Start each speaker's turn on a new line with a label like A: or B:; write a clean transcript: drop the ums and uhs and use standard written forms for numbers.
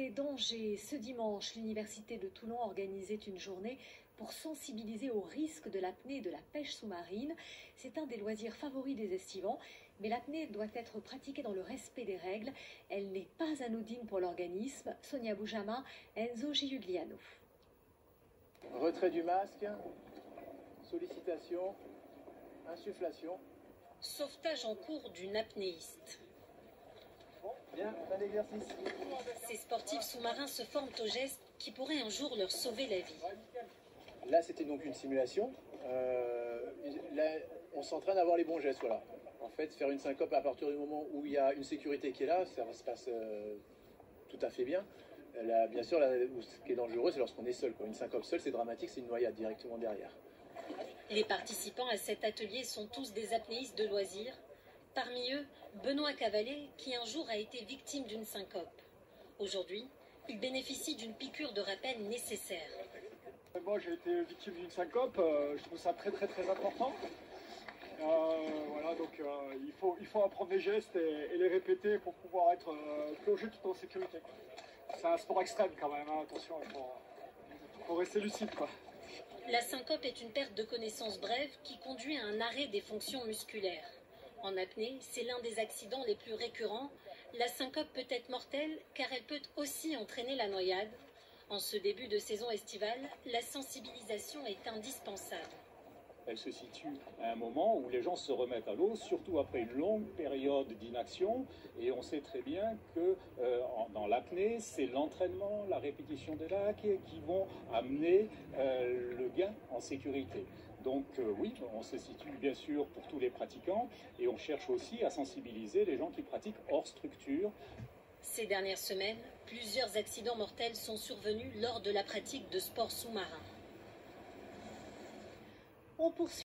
A: des dangers. Ce dimanche, l'Université de Toulon organisait une journée pour sensibiliser aux risques de l'apnée et de la pêche sous-marine. C'est un des loisirs favoris des estivants, mais l'apnée doit être pratiquée dans le respect des règles. Elle n'est pas anodine pour l'organisme. Sonia Boujama, Enzo Giuliano.
B: Retrait du masque, sollicitation, insufflation.
C: Sauvetage en cours d'une apnéiste.
B: Bon, bien, fin d'exercice.
C: Ces sportifs sous-marins se forment aux gestes qui pourraient un jour leur sauver la vie.
B: Là, c'était donc une simulation. Là, on s'entraîne à avoir les bons gestes, voilà. En fait, faire une syncope à partir du moment où il y a une sécurité qui est là, ça se passe tout à fait bien. Là, bien sûr, là, ce qui est dangereux, c'est lorsqu'on est seul, quoi. Une syncope seule, c'est dramatique, c'est une noyade directement derrière.
C: Les participants à cet atelier sont tous des apnéistes de loisirs. Parmi eux, Benoît Cavalet, qui un jour a été victime d'une syncope. Aujourd'hui, il bénéficie d'une piqûre de rappel nécessaire.
D: Moi, j'ai été victime d'une syncope, je trouve ça très important. Voilà, donc il faut apprendre les gestes et les répéter pour pouvoir être plongé tout en sécurité. C'est un sport extrême quand même, hein, attention, il faut rester lucide, quoi.
C: La syncope est une perte de connaissance brève qui conduit à un arrêt des fonctions musculaires. En apnée, c'est l'un des accidents les plus récurrents. La syncope peut être mortelle car elle peut aussi entraîner la noyade. En ce début de saison estivale, la sensibilisation est indispensable.
E: Elle se situe à un moment où les gens se remettent à l'eau, surtout après une longue période d'inaction. Et on sait très bien que dans l'apnée, c'est l'entraînement, la répétition des lacs qui vont amener le gain en sécurité. Donc oui, on se situe bien sûr pour tous les pratiquants et on cherche aussi à sensibiliser les gens qui pratiquent hors structure.
C: Ces dernières semaines, plusieurs accidents mortels sont survenus lors de la pratique de sports sous-marins.
A: On poursuit.